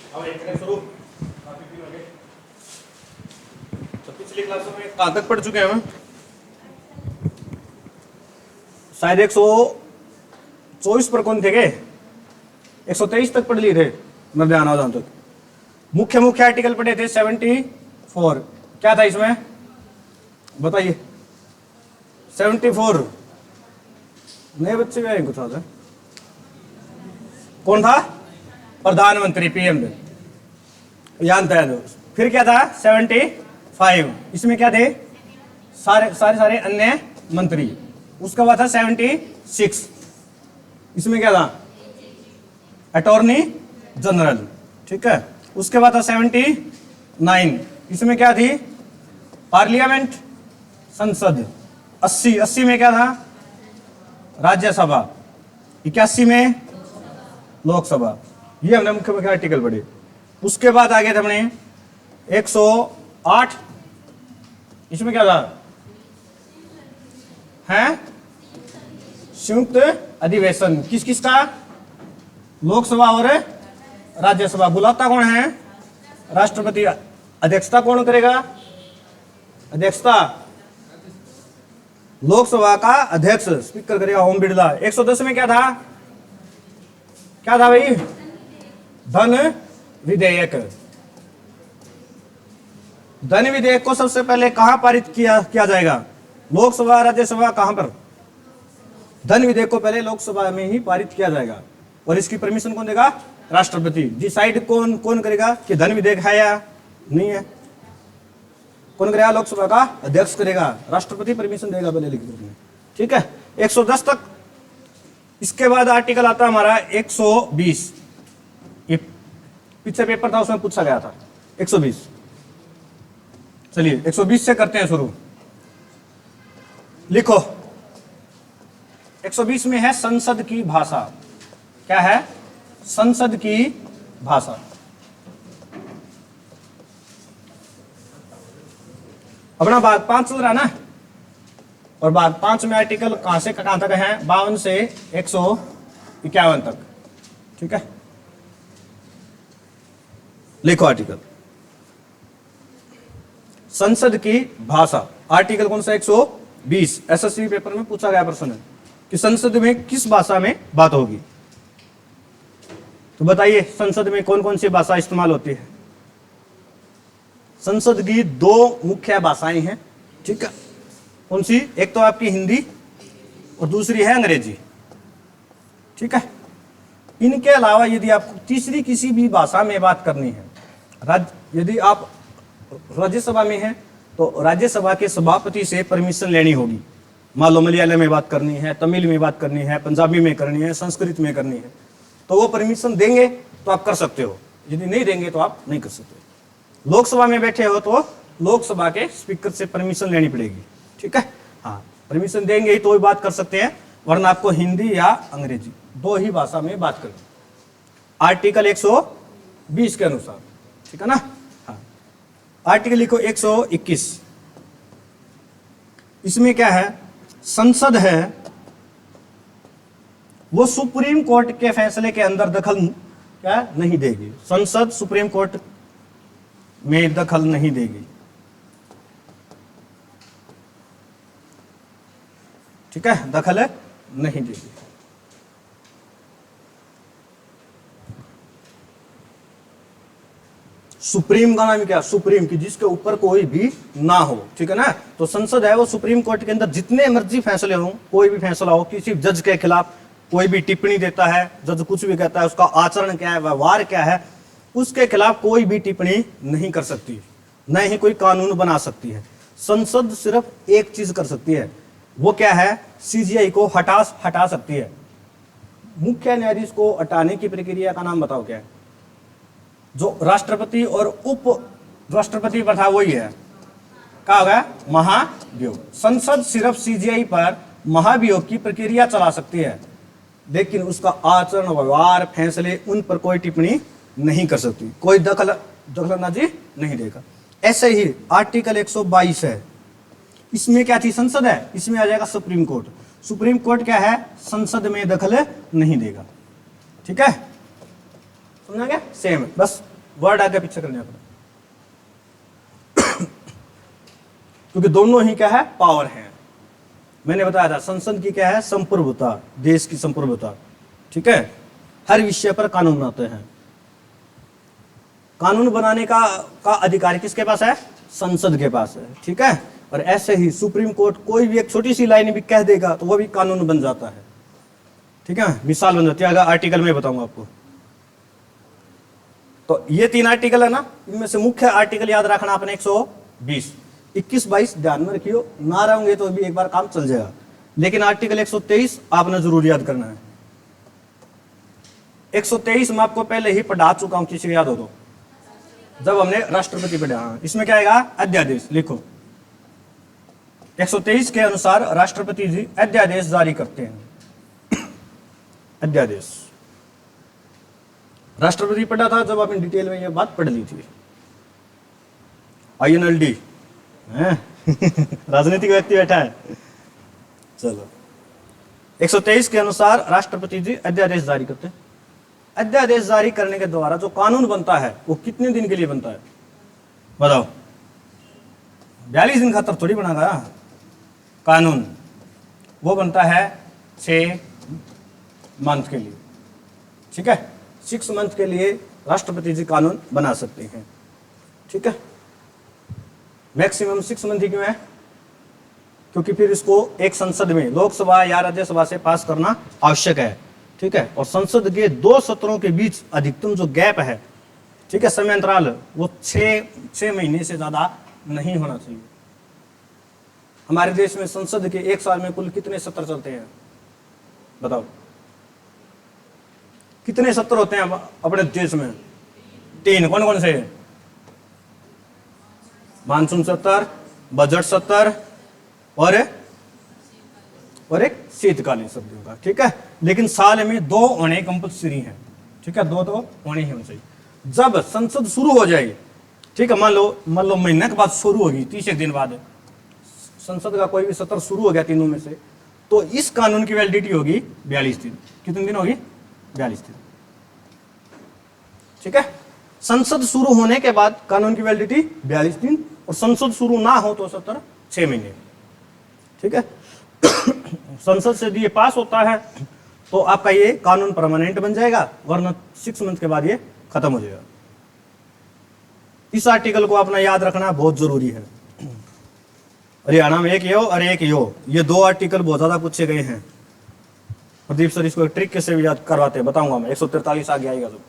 अब एक करें शुरू। तो पिछली क्लासों में कहाँ तक पढ़ चुके हैं हम? शायद 124 पर कौन थे के 123 तक पढ़ लिए थे, मैं ध्यान आ तक। मुख्य मुख्य आर्टिकल पढ़े थे 74। क्या था इसमें बताइए? 74 नए बच्चे भी आए कुछ आता है। कौन था? प्रधानमंत्री, पीएम जानता है। तो फिर क्या था 75, इसमें क्या थे? सारे अन्य मंत्री। उसका बाद था 76, इसमें क्या था? Attorney general. ठीक है। उसके बाद था 79, इसमें क्या थी? पार्लियामेंट, संसद। 80 में क्या था? राज्यसभा। 81 में लोकसभा। ये हमने मुख्य मुख्य आर्टिकल पढ़े। उसके बाद आगे थे हमने 108, इसमें क्या था? है संयुक्त अधिवेशन। किस किस का? लोकसभा और राज्यसभा। बुलाता कौन है? राष्ट्रपति। अध्यक्षता कौन करेगा? अध्यक्षता लोकसभा का अध्यक्ष स्पीकर करेगा, ओम बिरला। 110 में क्या था? क्या था भाई? धन विधेयक। धन विधेयक को सबसे पहले कहां पारित किया जाएगा? लोकसभा, राज्यसभा, कहां पर? धन विधेयक को पहले लोकसभा में ही पारित किया जाएगा और इसकी परमिशन कौन देगा? राष्ट्रपति। डिसाइड कौन करेगा कि धन विधेयक है या नहीं है? कौन करेगा? लोकसभा का अध्यक्ष करेगा, राष्ट्रपति परमिशन देगा पहले लिखित रूप में। ठीक है। 110 तक। इसके बाद आर्टिकल आता हमारा 120। ये पीछे पेपर था उसमें पूछा गया था 120। चलिए 120 से करते हैं शुरू। लिखो 120 में है संसद की भाषा। क्या है? संसद की भाषा। अपना भाग 5 चल रहा ना, और भाग 5 में आर्टिकल कहां से कहां तक है? 52 से 151 तक। ठीक है। लिखो आर्टिकल संसद की भाषा। आर्टिकल कौन सा? 120। एसएससी पेपर में पूछा गया प्रश्न है कि संसद में किस भाषा में बात होगी। तो बताइए संसद में कौन कौन सी भाषा इस्तेमाल होती है? संसद की 2 मुख्य भाषाएं हैं। ठीक है। कौन सी? एक तो आपकी हिंदी और दूसरी है अंग्रेजी। ठीक है। इनके अलावा यदि आपको तीसरी किसी भी भाषा में बात करनी है, यदि आप राज्यसभा में हैं तो राज्यसभा के सभापति से परमिशन लेनी होगी। मान लो मलयालम में बात करनी है, तमिल में बात करनी है, पंजाबी में करनी है, संस्कृत में करनी है, तो वो परमिशन देंगे तो आप कर सकते हो, यदि नहीं देंगे तो आप नहीं कर सकते। लोकसभा में बैठे हो तो लोकसभा के स्पीकर से परमिशन लेनी पड़ेगी। ठीक है। हाँ, परमिशन देंगे ही तो ही बात कर सकते हैं, वरना आपको हिंदी या अंग्रेजी 2 ही भाषा में बात करनी। आर्टिकल 120 के अनुसार। ठीक है ना। हाँ, आर्टिकल लिखो 121। इसमें क्या है? संसद है वो सुप्रीम कोर्ट के फैसले के अंदर दखल क्या नहीं देगी। संसद सुप्रीम कोर्ट में दखल नहीं देगी। ठीक है। दखल नहीं देगी। सुप्रीम का नाम क्या? सुप्रीम, की जिसके ऊपर कोई भी ना हो। ठीक है ना। तो संसद है वो सुप्रीम कोर्ट के अंदर जितने मर्जी फैसले हो, कोई भी फैसला हो, किसी जज के खिलाफ कोई भी टिप्पणी देता है, जज कुछ भी कहता है, उसका आचरण क्या है, व्यवहार क्या है, उसके खिलाफ कोई भी टिप्पणी नहीं कर सकती, न ही कोई कानून बना सकती है। संसद सिर्फ एक चीज कर सकती है, वो क्या है? सीजीआई को हटा सकती है। मुख्य न्यायाधीश को हटाने की प्रक्रिया का नाम बताओ क्या है? जो राष्ट्रपति और उप राष्ट्रपति पर था वही है। क्या होगा? महाभियोग। संसद सिर्फ सीजीआई पर महाभियोग की प्रक्रिया चला सकती है, लेकिन उसका आचरण, व्यवहार, फैसले, उन पर कोई टिप्पणी नहीं कर सकती, कोई दखलंदाजी नहीं देगा। ऐसे ही आर्टिकल 122 है। इसमें क्या थी? संसद है। इसमें आ जाएगा सुप्रीम कोर्ट। सुप्रीम कोर्ट क्या है? संसद में दखल नहीं देगा। ठीक है। समझा गया? सेम, बस वर्ड आगे पीछे करने पड़ा, क्योंकि दोनों ही क्या है, पावर है। मैंने बताया था संसद की क्या है, संप्रभुता, देश की संप्रभुता। ठीक है, हर विषय पर कानून बनाते हैं। कानून बनाने का अधिकार किसके पास है, संसद के पास है। ठीक है, और ऐसे ही सुप्रीम कोर्ट कोई भी एक छोटी सी लाइन भी कह देगा तो वो भी कानून बन जाता है। ठीक है, मिसाल बन जाती है, अगर आर्टिकल में बताऊंगा आपको। तो ये 3 आर्टिकल है ना, इनमें से मुख्य आर्टिकल याद रखना आपने 120, 21, 22 ध्यान में रखियो, ना रहेंगे तो भी एक बार काम चल जाएगा। लेकिन आर्टिकल 123 आपने जरूर याद करना है। 123 मैं आपको पहले ही पढ़ा चुका हूं, किसी को याद हो तो, जब हमने राष्ट्रपति पढ़ा। हाँ, इसमें क्या आएगा, अध्यादेश। लिखो 123 के अनुसार राष्ट्रपति जी अध्यादेश जारी करते हैं। अध्यादेश राष्ट्रपति पढ़ा था जब आपने डिटेल में ये बात पढ़ ली थी। INLD राजनीतिक व्यक्ति बैठा है। चलो 123 के अनुसार राष्ट्रपति जी अध्यादेश जारी करते हैं। अध्यादेश जारी करने के द्वारा जो कानून बनता है वो कितने दिन के लिए बनता है, बताओ। 42 दिन खातर थोड़ी बनागा कानून, वो बनता है 6 मंथ के लिए। ठीक है, 6 मंथ के लिए राष्ट्रपति जी कानून बना सकते हैं। ठीक है, मैक्सिमम 6 मंथ ही क्यों है, क्योंकि फिर इसको एक संसद में, लोकसभा या राज्यसभा से पास करना आवश्यक है। ठीक है, और संसद के 2 सत्रों के बीच अधिकतम जो गैप है, ठीक है, समय अंतराल, वो 6 महीने से ज्यादा नहीं होना चाहिए। हमारे देश में संसद के एक साल में कुल कितने सत्र चलते हैं, बताओ। कितने सत्र होते हैं अपने देश में? 3। कौन कौन से? मानसून सत्र, बजट सत्र और एक शीतकालीन सत्रों का। ठीक है, लेकिन साल में 2 होने कंपल्सरी हैं। ठीक है, 2 तो होने ही होने चाहिए। जब संसद शुरू हो जाए, ठीक है, मान लो महीने के बाद शुरू होगी, 30 दिन बाद संसद का कोई भी सत्र शुरू हो गया तीनों में से, तो इस कानून की वैलिडिटी होगी 42 दिन। कितने दिन होगी? 42 दिन। ठीक है, संसद शुरू होने के बाद कानून की वैलिडिटी 42 दिन, और संसद शुरू ना हो तो सत्र 6 महीने। ठीक है, संसद से ये पास होता है तो आपका ये कानून परमानेंट बन जाएगा, वरना 6 मंथ के बाद ये खत्म हो जाएगा। इस आर्टिकल को अपना याद रखना बहुत जरूरी है। हरियाणा में एक यो और एक यो, ये 2 आर्टिकल बहुत ज्यादा पूछे गए हैं। प्रदीप सर इसको एक ट्रिक कैसे भी याद करवाते हैं बताऊंगा मैं। 143 आगे आएगा तो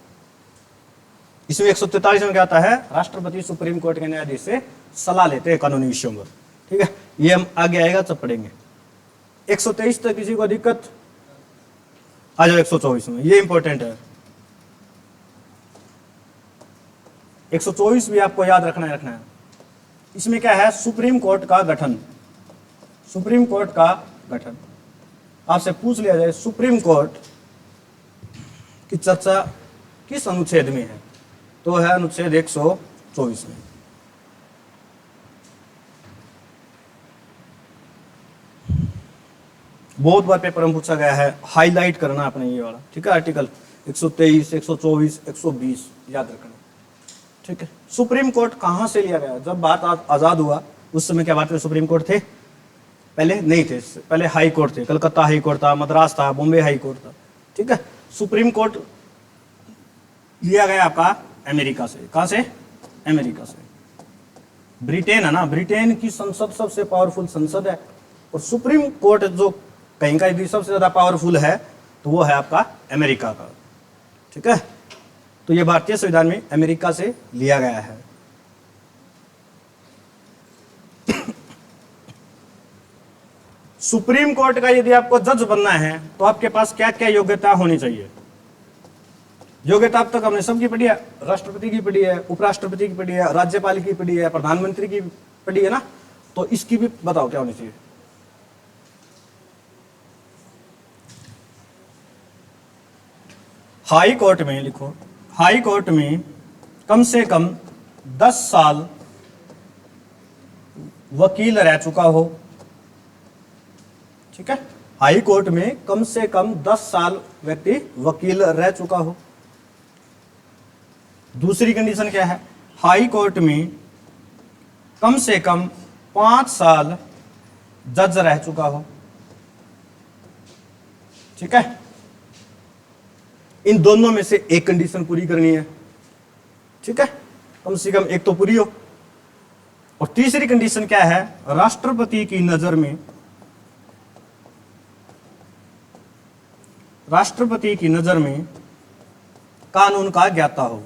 इसमें 143 में क्या आता है, राष्ट्रपति सुप्रीम कोर्ट के न्यायाधीश से सलाह लेते हैं कानूनी विषयों पर। ठीक है, ये हम आगे आएगा तब पढ़ेंगे। 123 तक किसी को दिक्कत? आ जाओ 124 में, ये इंपॉर्टेंट है। 124 भी आपको याद रखना है। इसमें क्या है, सुप्रीम कोर्ट का गठन। सुप्रीम कोर्ट का गठन आपसे पूछ लिया जाए, सुप्रीम कोर्ट की चर्चा किस अनुच्छेद में है, तो है अनुच्छेद 124 में। बहुत बार पेपर में पूछा गया है, हाईलाइट करना आपने ये वाला। ठीक है, आर्टिकल 123, 124, 120 याद रखना। ठीक है, सुप्रीम कोर्ट कहां से लिया गया? जब भारत आजाद हुआ उस समय क्या भारत में सुप्रीम कोर्ट थे? पहले नहीं थे, पहले हाई कोर्ट थे। कलकत्ता हाई कोर्ट था, मद्रास था, बॉम्बे हाई कोर्ट था। ठीक है, सुप्रीम कोर्ट लिया गया आपका अमेरिका से। कहां से? अमेरिका से। ब्रिटेन है ना, ब्रिटेन की संसद सबसे पावरफुल संसद है, और सुप्रीम कोर्ट जो कहीं का भी सबसे ज्यादा पावरफुल है तो वो है आपका अमेरिका का। ठीक है, तो ये भारतीय संविधान में अमेरिका से लिया गया है। सुप्रीम कोर्ट का यदि आपको जज बनना है तो आपके पास क्या क्या योग्यता होनी चाहिए? योग्यता अब तक हमने सबकी पढ़ी है, राष्ट्रपति की पढ़ी है, उपराष्ट्रपति की पढ़ी है, राज्यपाल की पढ़ी है, प्रधानमंत्री की पढ़ी है ना, तो इसकी भी बताओ क्या होनी चाहिए? हाई कोर्ट में लिखो, हाई कोर्ट में कम से कम 10 साल वकील रह चुका हो। ठीक है, हाई कोर्ट में कम से कम 10 साल व्यक्ति वकील रह चुका हो। दूसरी कंडीशन क्या है, हाई कोर्ट में कम से कम 5 साल जज रह चुका हो। ठीक है, इन दोनों में से एक कंडीशन पूरी करनी है। ठीक है, कम से कम एक तो पूरी हो। और तीसरी कंडीशन क्या है, राष्ट्रपति की नजर में, राष्ट्रपति की नजर में कानून का ज्ञाता हो।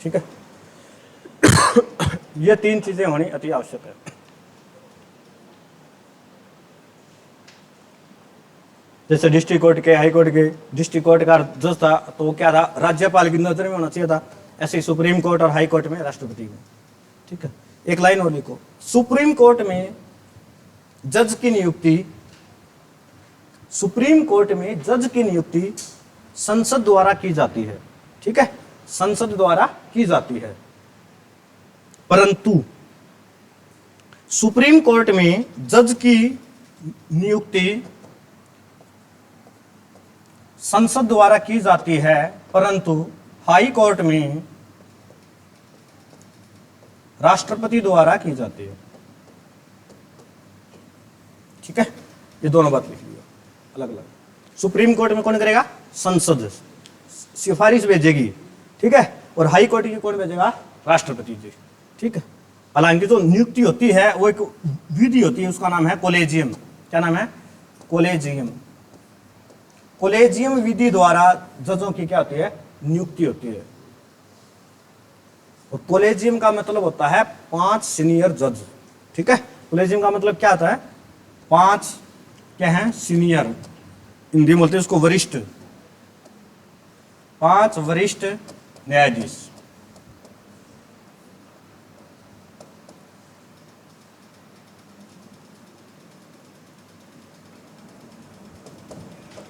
ठीक है, ये 3 चीजें होनी अति आवश्यक है। जैसे डिस्ट्रिक्ट कोर्ट के, हाई कोर्ट के, डिस्ट्रिक्ट कोर्ट का जज था तो वो क्या था, राज्यपाल की नजर में होना चाहिए था। ऐसे ही सुप्रीम कोर्ट और हाई कोर्ट में राष्ट्रपति में। ठीक है, एक लाइन और लिखो, सुप्रीम कोर्ट में जज की नियुक्ति, सुप्रीम कोर्ट में जज की नियुक्ति संसद द्वारा की जाती है। ठीक है, संसद द्वारा की जाती है, परंतु सुप्रीम कोर्ट में जज की नियुक्ति संसद द्वारा की जाती है, परंतु हाई कोर्ट में राष्ट्रपति द्वारा की जाती है। ठीक है, ये दोनों बात लिख लियो अलग अलग। सुप्रीम कोर्ट में कौन करेगा, संसद सिफारिश भेजेगी। ठीक है, और हाई कोर्ट की कौन भेजेगा, राष्ट्रपति जी। ठीक है, हालांकि जो नियुक्ति होती है वो एक विधि होती है, उसका नाम है कोलेजियम। क्या नाम है, कोलेजियम। कोलेजियम विधि द्वारा जजों की क्या होती है, नियुक्ति होती है। और कोलेजियम का मतलब होता है 5 सीनियर जज। ठीक है, कोलेजियम का मतलब क्या होता है, 5 क्या है, सीनियर, हिंदी में बोलते हैं उसको वरिष्ठ, 5 वरिष्ठ न्यायाधीश।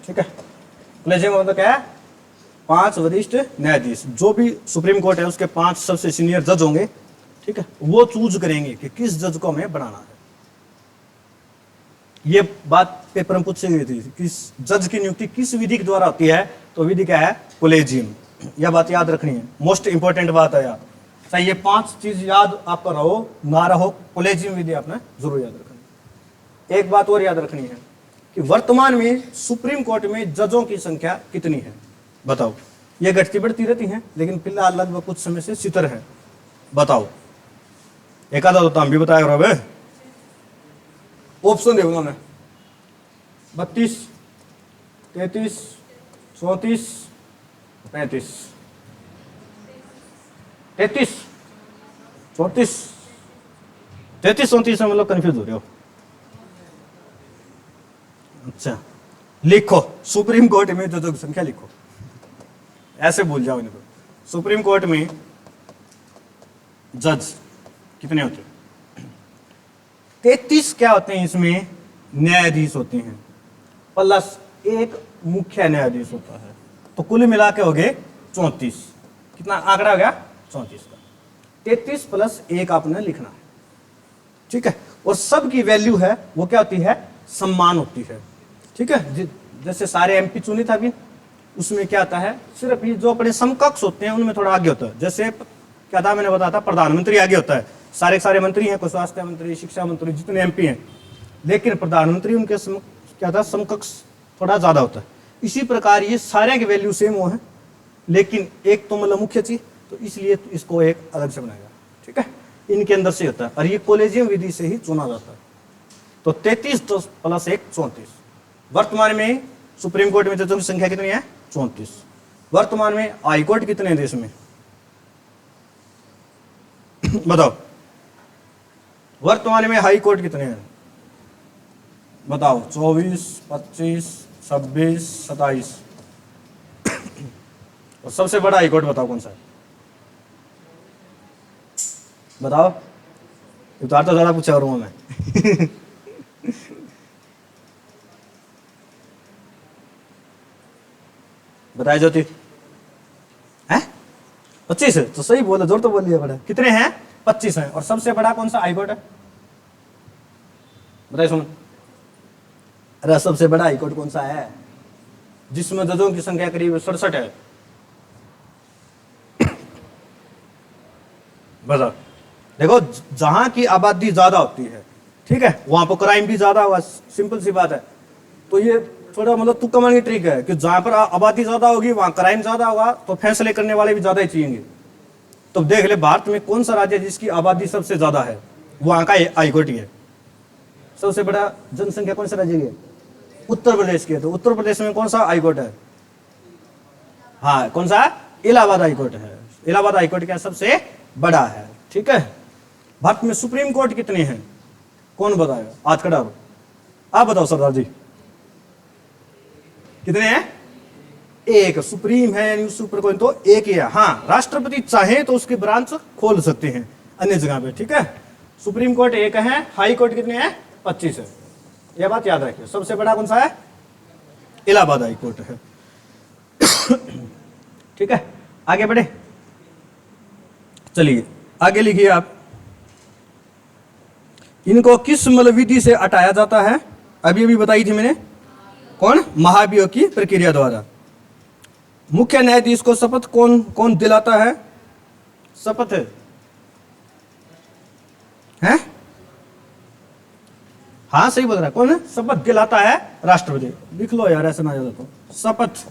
ठीक है, कोलेजियम मतलब क्या है, 5 वरिष्ठ न्यायाधीश। जो भी सुप्रीम कोर्ट है उसके 5 सबसे सीनियर जज होंगे। ठीक है, वो चूज करेंगे कि किस जज को हमें बनाना है। ये बात पेपर में पूछी गई थी, किस जज की नियुक्ति किस विधि के द्वारा होती है, तो विधि क्या है, कोलेजियम। यह बात याद रखनी है, मोस्ट इंपॉर्टेंट बात है यार। चाहे ये 5 चीज याद आपका रहो ना रहो, कोलेजियम विधि आपने जरूर याद रखनी। एक बात और याद रखनी है कि वर्तमान में सुप्रीम कोर्ट में जजों की संख्या कितनी है, बताओ। ये घटती बढ़ती रहती है, लेकिन फिलहाल लगभग कुछ समय से 70 है। बताओ, एक आधा तो हम भी बताया करो। ऑप्शन देखो मैं, 32, 33, 34, 35, 33, 34, 33, 34 में मतलब कंफ्यूज हो रहे हो। अच्छा, लिखो सुप्रीम कोर्ट में जजों की संख्या लिखो, ऐसे भूल जाओ इनको। सुप्रीम कोर्ट में जज कितने होते हैं, 33 क्या होते हैं, इसमें न्यायाधीश होते हैं, प्लस एक मुख्य न्यायाधीश होता है, तो कुल मिला के हो गए 34। कितना आंकड़ा हो गया, 34 का। 33 प्लस 1 आपने लिखना है। ठीक है, और सब की वैल्यू है वो क्या होती है, सम्मान होती है। ठीक है, जैसे सारे एमपी चुने था अभी, उसमें क्या आता है, सिर्फ ये जो अपने समकक्ष होते हैं उनमें थोड़ा आगे होता है। जैसे क्या था, मैंने बताया था, प्रधानमंत्री आगे होता है, सारे मंत्री हैं, कोई स्वास्थ्य मंत्री, शिक्षा मंत्री, जितने एमपी हैं, लेकिन प्रधानमंत्री उनके क्या था, समकक्ष थोड़ा ज्यादा होता है। इसी प्रकार ये सारे की वैल्यू सेम हो है, लेकिन एक तो मतलब मुख्य चीज, तो इसलिए इसको एक अलग से बनाएगा। ठीक है, इनके अंदर से होता है, और ये कोलेजियम विधि से ही चुना जाता है। तो 33 प्लस 1 34। वर्तमान में सुप्रीम कोर्ट में जजों की संख्या कितनी है, 34। वर्तमान में हाई कोर्ट कितने हैं देश में, बताओ। वर्तमान में हाई कोर्ट कितने हैं, बताओ। 24, 25, 26, 27। और सबसे बड़ा हाई कोर्ट बताओ कौन सा है, बताओ। उतार तो ज्यादा पूछा और मैं बताया ज्योति है 25 है, तो सही बोले, जोर तो बोलिए बड़ा। कितने हैं, 25 है। और सबसे बड़ा कौन सा हाईकोर्ट है, बताइए सुन। अरे सबसे बड़ा हाईकोर्ट कौन सा है जिसमें जजों की संख्या करीब 67 है, बताओ। देखो जहां की आबादी ज्यादा होती है, ठीक है, वहां पर क्राइम भी ज्यादा होगा, सिंपल सी बात है। तो ये थोड़ा मतलब तुक्का मारने की ट्रिक है कि जहां पर आबादी ज्यादा होगी वहां क्राइम ज्यादा होगा, तो फैसले करने वाले भी ज्यादा ही चाहिए। तो देख ले भारत में कौन सा राज्य है जिसकी आबादी सबसे ज्यादा है, वहां का हाईकोर्ट ही है। सबसे बड़ा जनसंख्या कौन सा राज्य की है, उत्तर प्रदेश की है। तो उत्तर प्रदेश में कौन सा हाईकोर्ट है, हाँ कौन सा, इलाहाबाद हाईकोर्ट है। इलाहाबाद हाईकोर्ट क्या सबसे बड़ा है, ठीक है। भारत में सुप्रीम कोर्ट कितने हैं, कौन बताएगा, हाथ खड़ा हो, आप बताओ सरदार जी कितने हैं, एक सुप्रीम है यानी सुपर कोर्ट तो एक ही है। हाँ राष्ट्रपति चाहे तो उसकी ब्रांच खोल सकते हैं अन्य जगह पे, ठीक है। सुप्रीम कोर्ट एक है, हाई कोर्ट कितने हैं, 25 है, यह बात याद रखिए। सबसे बड़ा कौन सा है, इलाहाबाद हाई कोर्ट है, ठीक है। आगे बढ़े, चलिए आगे लिखिए आप। इनको किस मल विधि से हटाया जाता है, अभी अभी बताई थी मैंने, कौन, महाभियोग की प्रक्रिया द्वारा। मुख्य न्यायाधीश को शपथ कौन कौन दिलाता है, शपथ है, हाँ सही बोल रहा है, कौन है, शपथ दिलाता है राष्ट्रपति। लिख लो यार ऐसा ना याद रखो, शपथ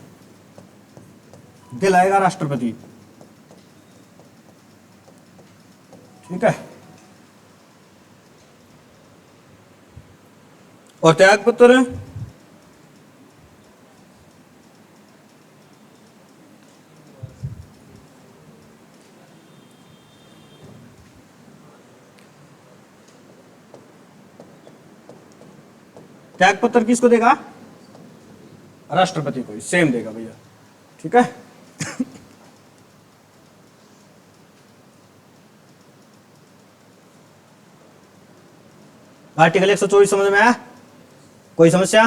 दिलाएगा राष्ट्रपति, ठीक है। और त्यागपत्र, त्यागपत्र किसको देगा, राष्ट्रपति को, सेम देगा भैया, ठीक है। आर्टिकल 124 समझ में आया, कोई समस्या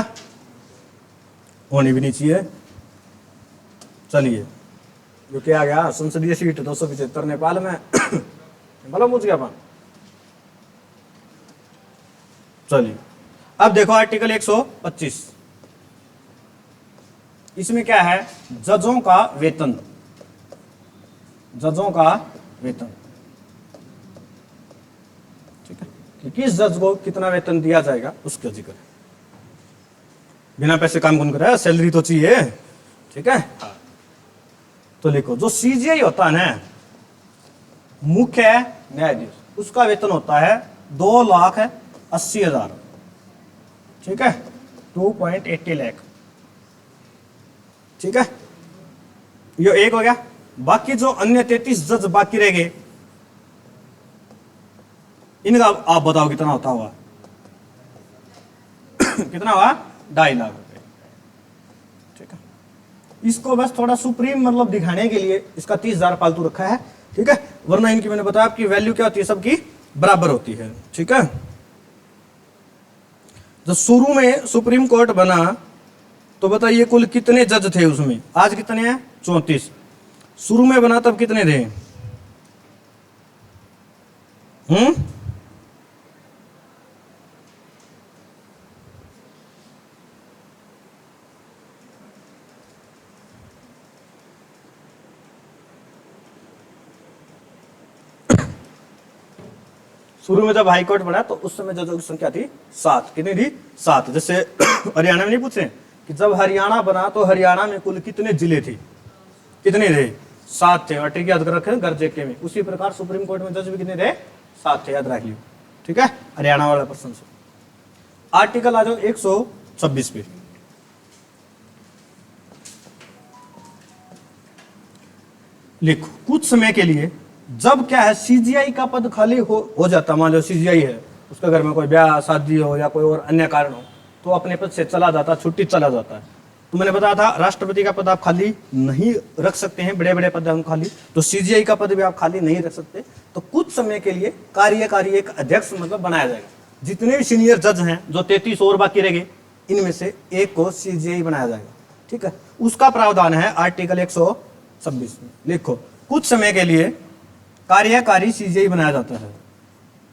होनी भी नहीं चाहिए। चलिए जो क्या आ गया, संसदीय सीट 275 नेपाल में, मतलब मुझ गया पान। चलिए अब देखो आर्टिकल 125, इसमें क्या है, जजों का वेतन, जजों का वेतन, ठीक है, कि किस जज को कितना वेतन दिया जाएगा उसका जिक्र है। बिना पैसे काम कौन करे, सैलरी तो चाहिए, ठीक है। तो लिखो, जो सीजीआई होता है ना, मुख्य न्यायाधीश, उसका वेतन होता है 2,80,000, ठीक है, 2.80 लाख, ठीक है। ये एक हो गया। बाकी जो अन्य 33 जज बाकी रह गए, इनका आप बताओ कितना होता होगा, कितना हुआ, 2.5 लाख रुपए, ठीक है। इसको बस थोड़ा सुप्रीम मतलब दिखाने के लिए इसका 30,000 फालतू रखा है, ठीक है, वरना इनकी मैंने बताया आपकी वैल्यू क्या होती है, सबकी बराबर होती है, ठीक है। जब शुरू में सुप्रीम कोर्ट बना तो बताइए कुल कितने जज थे उसमें, आज कितने हैं, 34। शुरू में बना तब कितने थे, शुरू में जब हाईकोर्ट बना तो उस समय जजों की संख्या थी 7, कितनी थी, 7। जैसे हरियाणा में नहीं पूछे कि जब हरियाणा बना तो हरियाणा में कुल कितने जिले थे, कितने थे, 7 थे, और ठीक याद कर रखे घर जेके में। उसी प्रकार सुप्रीम कोर्ट में जज भी कितने थे, 7 थे, याद रखिए, ठीक है, हरियाणा वाला पर्सन से। आर्टिकल आ जाओ 126 पे, लिखो, कुछ समय के लिए जब क्या है, सीजीआई का पद खाली हो जाता, मान लो सीजीआई है, उसके घर में कोई ब्याह शादी हो या कोई और अन्य कारण हो, तो अपने पद से चला जाता, छुट्टी चला जाता है। तो मैंने बताया था राष्ट्रपति का पद आप खाली नहीं रख सकते हैं, बड़े बड़े पद हम खाली, तो सीजीआई का पद भी आप खाली नहीं रख सकते। तो कुछ समय के लिए कार्यकारी एक अध्यक्ष मतलब बनाया जाएगा। जितने भी सीनियर जज हैं, जो 33 और बाकी रह गए, इनमें से एक को सीजीआई बनाया जाएगा, ठीक है। उसका प्रावधान है आर्टिकल 126 में। लिखो, कुछ समय के लिए कार्यकारी सीजीआई बनाया जाता है।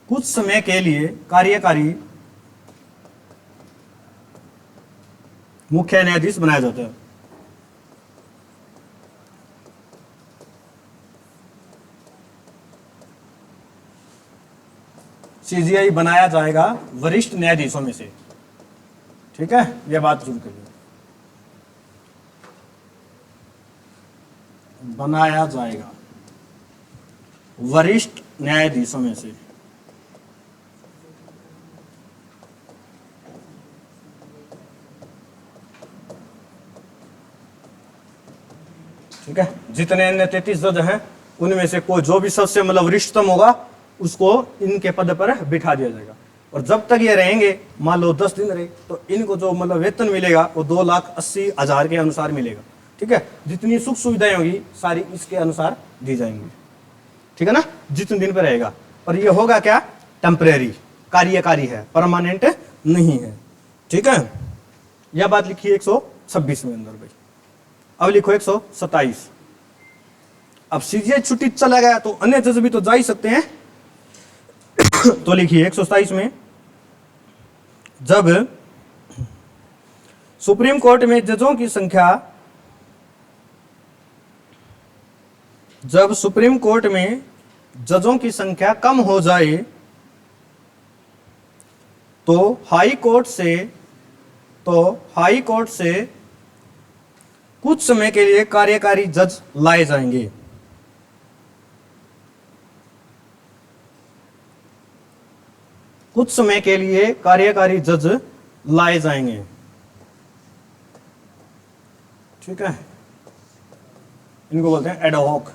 कुछ समय के लिए कार्यकारी मुख्य न्यायाधीश बनाया जाता है। सीजीआई बनाया जाएगा वरिष्ठ न्यायाधीशों में से। ठीक है, यह बात जरूर करिए, बनाया जाएगा वरिष्ठ न्यायाधीशों में से। ठीक है, जितने अन्य 33 जज हैं उनमें से कोई जो भी सबसे मतलब वरिष्ठतम होगा उसको इनके पद पर बिठा दिया जाएगा। और जब तक ये रहेंगे, मान लो 10 दिन रहे, तो इनको जो मतलब वेतन मिलेगा वो 2,80,000 के अनुसार मिलेगा। ठीक है, जितनी सुख सुविधाएं होगी सारी इसके अनुसार दी जाएंगी। ठीक है ना, जितने दिन पे रहेगा। पर ये होगा क्या, टेम्परेरी, कार्यकारी है, परमानेंट नहीं है। ठीक है, यह बात लिखी 126 में अंदर भाई। अब लिखो 127। अब सीजीआई छुट्टी चला गया तो अन्य जज भी तो जा ही सकते हैं। तो लिखिए 127 में, जब सुप्रीम कोर्ट में जजों की संख्या, जब सुप्रीम कोर्ट में जजों की संख्या कम हो जाए तो हाई कोर्ट से कुछ समय के लिए कार्यकारी जज लाए जाएंगे। कुछ समय के लिए कार्यकारी जज लाए जाएंगे। ठीक है, इनको बोलते हैं एडहॉक।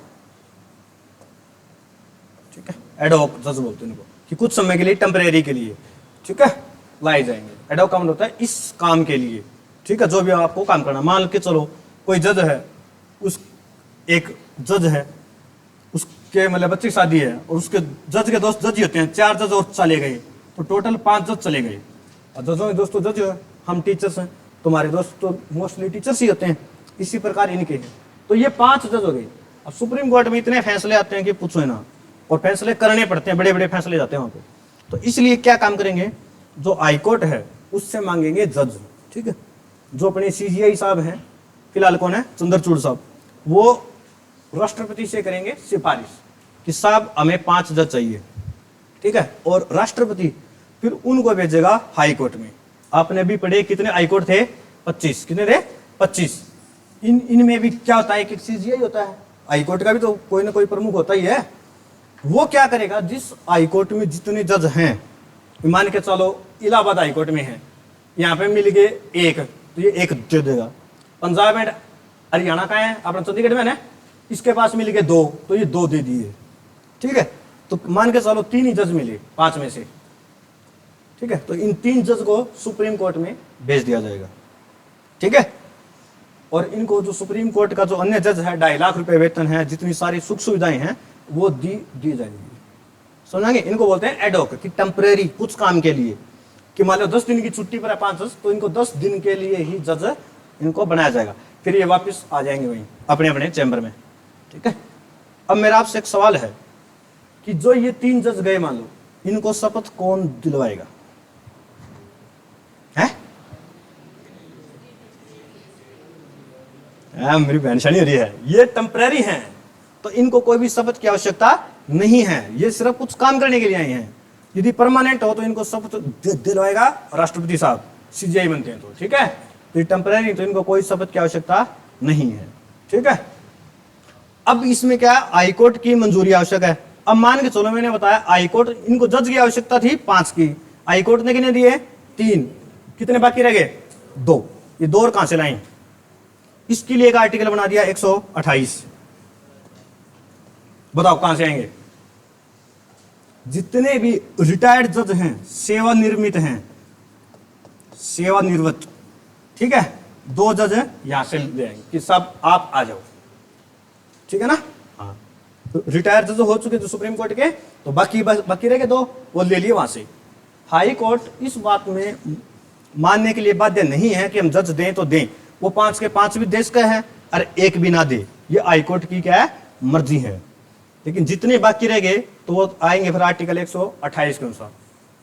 ठीक है, एडहॉक जज बोलते हैं इनको, कि कुछ समय के लिए, टेम्परेरी के लिए, ठीक है, लाए जाएंगे। एडहॉक का मतलब होता है इस काम के लिए। ठीक है, जो भी आपको काम करना, मान के चलो कोई जज है, उस एक जज है, उसके मतलब बच्चे की शादी है और उसके जज के दोस्त जज ही होते हैं, 4 जज और चले गए तो टोटल 5 जज चले गए। और जजों के दोस्तों जज है, हम टीचर्स हैं, तुम्हारे दोस्त तो मोस्टली टीचर्स ही होते हैं, इसी प्रकार इनके हैं। तो ये 5 जज हो गए। अब सुप्रीम कोर्ट में इतने फैसले आते हैं कि पूछो ना, और फैसले करने पड़ते हैं, बड़े बड़े फैसले जाते हैं वहां पे। तो इसलिए क्या काम करेंगे, जो हाईकोर्ट है उससे मांगेंगे जज। ठीक है, जो अपने सीजीआई साहब हैं, फिलहाल कौन है, चंद्रचूड़ साहब, वो राष्ट्रपति से करेंगे सिफारिश कि साहब हमें 5 जज चाहिए। ठीक है, और राष्ट्रपति फिर उनको भेजेगा हाई कोर्ट में। आपने भी पढ़े कितने हाई कोर्ट थे, 25। कितने थे, 25। इनमें भी क्या होता है कि सीजीआई होता है, हाई कोर्ट का भी तो कोई ना कोई प्रमुख होता ही है। वो क्या करेगा, जिस हाई कोर्ट में जितने जज हैं, मान के चलो इलाहाबाद हाई कोर्ट में है, यहाँ पे मिल गए 1, तो ये 1 दे देगा। पंजाब एंड हरियाणा का है, अपना चंडीगढ़ में है, इसके पास मिल गए 2, तो ये 2 दे दिए। ठीक है, तो मान के चलो 3 ही जज मिले 5 में से। ठीक है, तो इन 3 जज को सुप्रीम कोर्ट में भेज दिया जाएगा। ठीक है, और इनको जो सुप्रीम कोर्ट का जो अन्य जज है, 2.5 लाख रुपए वेतन है, जितनी सारी सुख सुविधाएं हैं वो दी जाएंगी। समझेंगे, इनको बोलते हैं एडहॉक, कि टेम्परेरी, कुछ काम के लिए, कि मान लो 10 दिन की छुट्टी पर है 5 जज, तो इनको 10 दिन के लिए ही जज इनको बनाया जाएगा, फिर ये वापस आ जाएंगे वहीं अपने अपने चैम्बर में। ठीक है, अब मेरा आपसे एक सवाल है कि जो ये 3 जज गए, मान लो, इनको शपथ कौन दिलवाएगा, है? मेरी बहन शानी हो रही है, ये टेम्परेरी हैं, तो इनको कोई भी शपथ की आवश्यकता नहीं है, ये सिर्फ कुछ काम करने के लिए आए हैं। यदि परमानेंट हो तो इनको शपथ दिलवाएगा राष्ट्रपति साहब, सीजीआई बनते हैं तो। ठीक है, तो टेम्परेरी, तो इनको कोई शपथ की आवश्यकता नहीं है। ठीक है, अब इसमें क्या, हाईकोर्ट की मंजूरी आवश्यक है। अब मान के चलो, मैंने बताया हाईकोर्ट, इनको जज की आवश्यकता थी 5 की, हाईकोर्ट ने कितने दिए, 3, कितने बाकी रह गए, 2। ये 2 और कहां से लाएं, इसके लिए एक आर्टिकल बना दिया 128। बताओ कहां से आएंगे, जितने भी रिटायर्ड जज हैं, सेवानिवृत्त हैं, सेवानिवृत्त, ठीक है, 2 जज यहां से ले आएंगे कि सब आप आ जाओ। ठीक है ना, हाँ, तो रिटायर्ड जज हो चुके जो सुप्रीम कोर्ट के, तो बाकी रह गए 2, वो ले लिए वहां से। हाई कोर्ट इस बात में मानने के लिए बाध्य नहीं है कि हम जज दें तो दें, वो 5 के 5 भी देश का है और 1 भी ना दे, ये हाई कोर्ट की क्या है, मर्जी है। लेकिन जितने बाकी रह गए तो वो आएंगे फिर आर्टिकल 128 के अनुसार,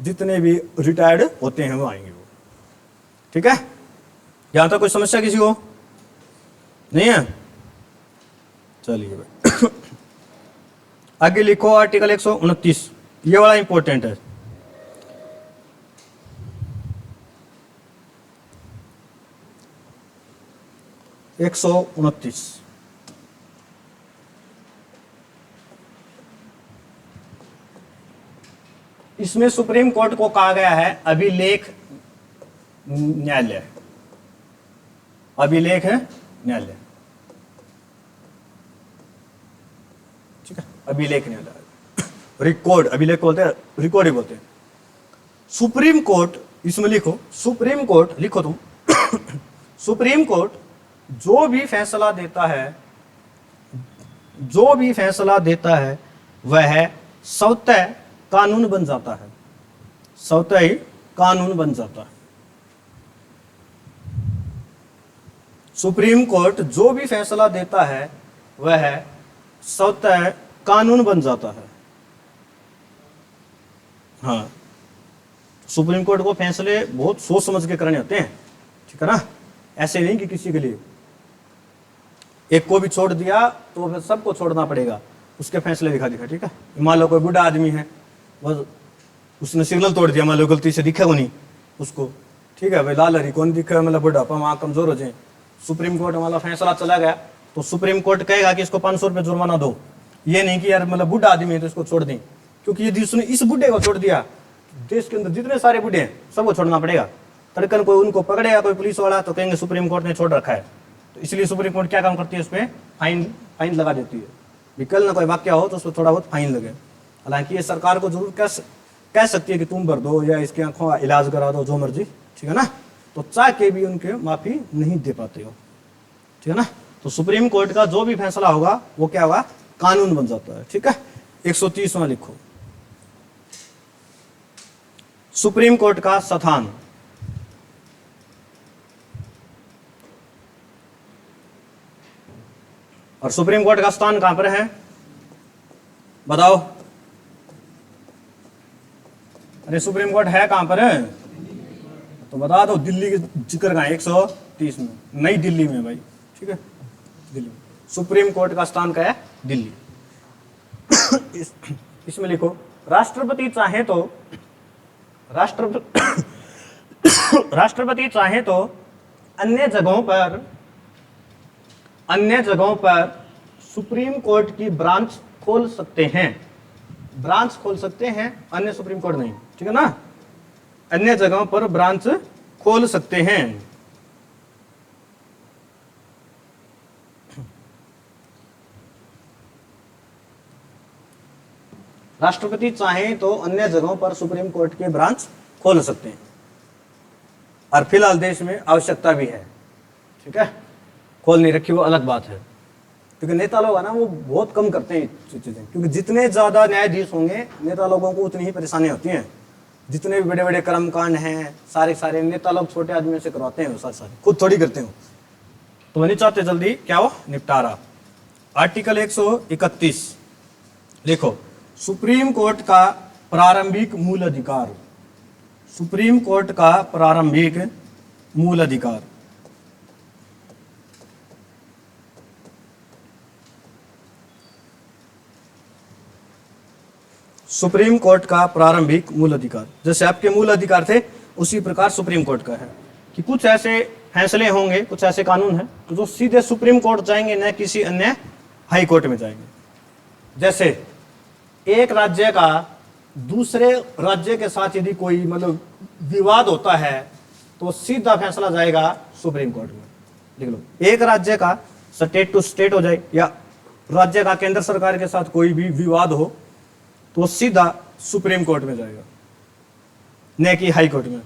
जितने भी रिटायर्ड होते हैं वो आएंगे वो। ठीक है, यहां तक कोई समस्या किसी को नहीं है? चलिए भाई आगे लिखो आर्टिकल 129, ये वाला इंपॉर्टेंट है। एक 129 इसमें सुप्रीम कोर्ट को कहा गया है अभिलेख न्यायालय, अभिलेख है न्यायालय। ठीक है, अभिलेख न्यायालय, रिकॉर्ड, अभिलेख बोलते हैं, रिकॉर्ड ही बोलते हैं। सुप्रीम कोर्ट, इसमें लिखो सुप्रीम कोर्ट, लिखो तुम सुप्रीम कोर्ट जो भी फैसला देता है, जो भी फैसला देता है वह स्वतः कानून बन जाता है, स्वतः ही कानून बन जाता है। सुप्रीम कोर्ट जो भी फैसला देता है वह स्वतः कानून बन जाता है। हाँ, सुप्रीम कोर्ट को फैसले बहुत सोच समझ के करने होते हैं, ठीक है ना, ऐसे नहीं कि किसी के लिए एक को भी छोड़ दिया तो फिर सबको छोड़ना पड़ेगा, उसके फैसले दिखा दिखा। ठीक है, मान लो कोई बूढ़ा आदमी है, बस उसने सिग्नल तोड़ दिया, मान लो गलती से, दिखा वो नहीं उसको, ठीक है भाई, लाल हरी कौन दिखा, मतलब बुढ़ापा वहां कमजोर हो जाए, सुप्रीम कोर्ट वाला फैसला चला गया तो सुप्रीम कोर्ट कहेगा कि इसको 500 रुपये जुर्माना दो। ये नहीं कि यार मतलब बूढ़ा आदमी है तो इसको छोड़ दें, क्योंकि यदि उसने इस बूढ़े को छोड़ दिया, देश के अंदर जितने सारे बूढ़े हैं सबको छोड़ना पड़ेगा। तड़कन कोई उनको पकड़ेगा कोई पुलिस वाला तो कहेंगे सुप्रीम कोर्ट ने छोड़ रखा है, तो इसलिए सुप्रीम कोर्ट क्या काम करती है, उस पर फाइन लगा देती है। विकल ना कोई वाक्य हो तो उस पर थोड़ा बहुत फाइन लगे। हालांकि ये सरकार को जरूर कह सकती है कि तुम भर दो या इसकी आंखों का इलाज करा दो, जो मर्जी, ठीक है ना, तो चाह के भी उनके माफी नहीं दे पाते हो, ठीक है ना। तो सुप्रीम कोर्ट का जो भी फैसला होगा वो क्या होगा, कानून बन जाता है। ठीक है, 130वां लिखो, सुप्रीम कोर्ट का स्थान। और सुप्रीम कोर्ट का स्थान कहां पर है बताओ? अरे सुप्रीम कोर्ट है कहां पर है तो बता दो। दिल्ली के जिक्र का 130 में, नई दिल्ली में भाई, ठीक है, दिल्ली में सुप्रीम कोर्ट का स्थान क्या है, दिल्ली। इसमें लिखो राष्ट्रपति चाहे तो राष्ट्रपति चाहे तो अन्य जगहों पर सुप्रीम कोर्ट की ब्रांच खोल सकते हैं, ब्रांच खोल सकते हैं, अन्य सुप्रीम कोर्ट नहीं, ठीक है ना, अन्य जगहों पर ब्रांच खोल सकते हैं। राष्ट्रपति चाहे तो अन्य जगहों पर सुप्रीम कोर्ट के ब्रांच खोल सकते हैं, और फिलहाल देश में आवश्यकता भी है, ठीक है, खोल नहीं रखी वो अलग बात है, क्योंकि नेता लोग है ना वो बहुत कम करते हैं चीजें, क्योंकि जितने ज्यादा न्यायाधीश होंगे नेता लोगों को उतनी ही परेशानी होती है। जितने भी बड़े बड़े कर्मकांड हैं सारे नेता लोग छोटे आदमियों से करवाते हैं, सारे खुद थोड़ी करते हो, तो नहीं चाहते जल्दी क्या हो निपटारा। आर्टिकल 131 लिखो, सुप्रीम कोर्ट का प्रारंभिक मूल अधिकार, सुप्रीम कोर्ट का प्रारंभिक मूल अधिकार। सुप्रीम कोर्ट का प्रारंभिक मूल अधिकार, जैसे आपके मूल अधिकार थे उसी प्रकार सुप्रीम कोर्ट का है कि कुछ ऐसे फैसले होंगे, कुछ ऐसे कानून हैं तो जो सीधे सुप्रीम कोर्ट जाएंगे, न किसी अन्य हाई कोर्ट में जाएंगे। जैसे एक राज्य का दूसरे राज्य के साथ यदि कोई मतलब विवाद होता है तो सीधा फैसला जाएगा सुप्रीम कोर्ट में। देख लो, एक राज्य का स्टेट टू स्टेट हो जाए या राज्य का केंद्र सरकार के साथ कोई भी विवाद हो तो सीधा सुप्रीम कोर्ट में जाएगा, न कि हाई कोर्ट में,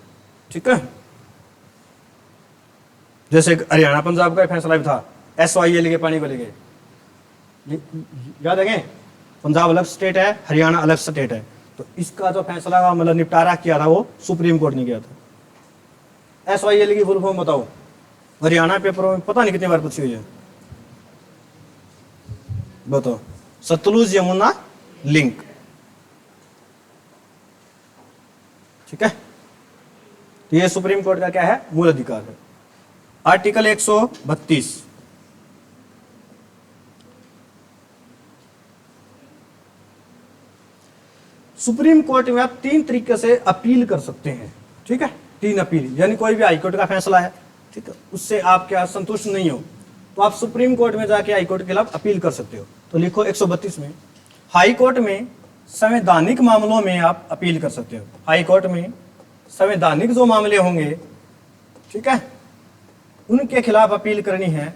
ठीक है। जैसे हरियाणा पंजाब का फैसला भी था SYL के पानी को लेके, याद है, पंजाब अलग स्टेट है, हरियाणा अलग स्टेट है, तो इसका जो फैसला का मतलब निपटारा किया था वो सुप्रीम कोर्ट ने किया था। SYL की फुल फॉर्म बताओ, हरियाणा पेपरों में पता नहीं कितनी बार पूछी हुई है, बताओ। सतलुज यमुना लिंक। ठीक है, तो ये सुप्रीम कोर्ट का क्या है, मूल अधिकार है। आर्टिकल 132, सुप्रीम कोर्ट में आप 3 तरीके से अपील कर सकते हैं। ठीक है, 3 अपील, यानी कोई भी हाईकोर्ट का फैसला है, ठीक है, उससे आप क्या संतुष्ट नहीं हो तो आप सुप्रीम कोर्ट में जाके हाईकोर्ट के खिलाफ अपील कर सकते हो। तो लिखो 132 में, हाई कोर्ट में संवैधानिक मामलों में आप अपील कर सकते हो। हाई कोर्ट में संवैधानिक जो मामले होंगे, ठीक है, उनके खिलाफ अपील करनी है।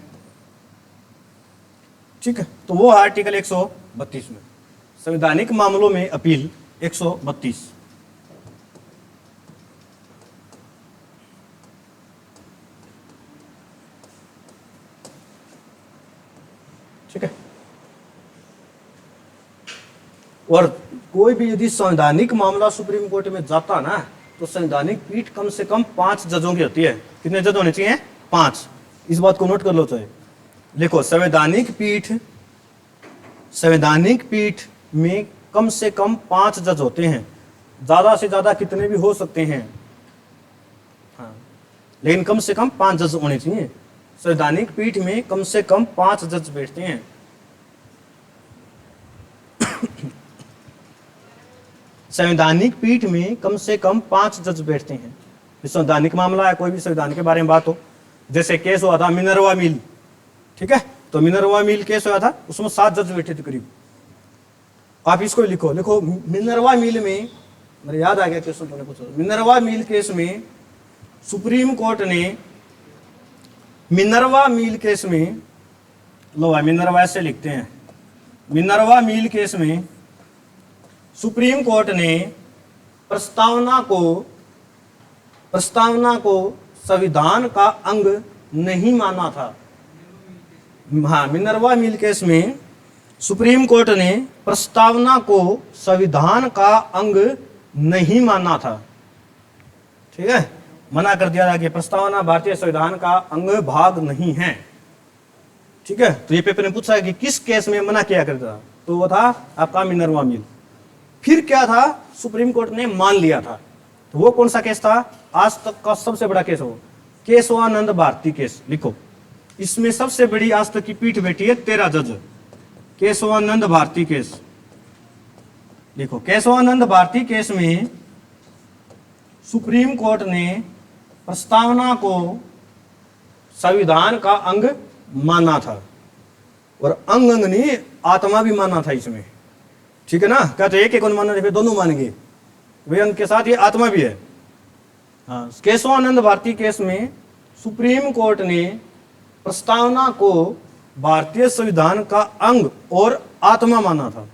ठीक है, तो वो आर्टिकल 132 में संवैधानिक मामलों में अपील 132। ठीक है, और कोई भी यदि संवैधानिक मामला सुप्रीम कोर्ट में जाता ना, तो संवैधानिक पीठ कम से कम 5 जजों की होती है। कितने जज होने चाहिए? 5। इस बात को नोट कर लो। चाहे लिखो, संवैधानिक पीठ में कम से कम 5 जज होते हैं। ज्यादा से ज्यादा कितने भी हो सकते हैं, हाँ, लेकिन कम से कम 5 जज होने चाहिए। संवैधानिक पीठ में कम से कम 5 जज बैठते हैं। संवैधानिक पीठ में कम से कम 5 जज बैठते हैं। संवैधानिक मामला है, कोई भी संविधान के बारे में बात हो, जैसे केस हुआ था मिनर्वा मिल। ठीक है, तो मिनर्वा मिल केस हुआ था, उसमें 7 जज बैठे थे करीब। आप इसको लिखो मिनर्वा मिल में, मेरे याद आ गया केस, तुमने पूछा। मिनर्वा मिल केस में सुप्रीम कोर्ट ने, मिनर्वा मिल केस में, लो मिनर्वा ऐसे लिखते हैं, मिनर्वा मिल केस में सुप्रीम कोर्ट ने प्रस्तावना को संविधान का अंग नहीं माना था। हाँ, मिनर्वा मिल केस में सुप्रीम कोर्ट ने प्रस्तावना को संविधान का अंग नहीं माना था। ठीक है, मना कर दिया था कि प्रस्तावना भारतीय संविधान का अंग भाग नहीं है। ठीक है, तो ये पेपर ने पूछा है कि किस केस में मना किया करता था, तो वो था आपका मिनर्वा मिल। फिर क्या था, सुप्रीम कोर्ट ने मान लिया था, तो वो कौन सा केस था? आज तक का सबसे बड़ा केस हो, केशवानंद भारती केस। लिखो, इसमें सबसे बड़ी आज तक की पीठ बैठी है 13 जज। केशवानंद भारती केस लिखो, केशवानंद भारती केस में सुप्रीम कोर्ट ने प्रस्तावना को संविधान का अंग माना था, और अंग नहीं, आत्मा भी माना था इसमें। ठीक है ना, कहते एक कौन माना, फिर दोनों मान गए, वे अंग के साथ ये आत्मा भी है। हाँ, केशवानंद भारती केस में सुप्रीम कोर्ट ने प्रस्तावना को भारतीय संविधान का अंग और आत्मा माना था।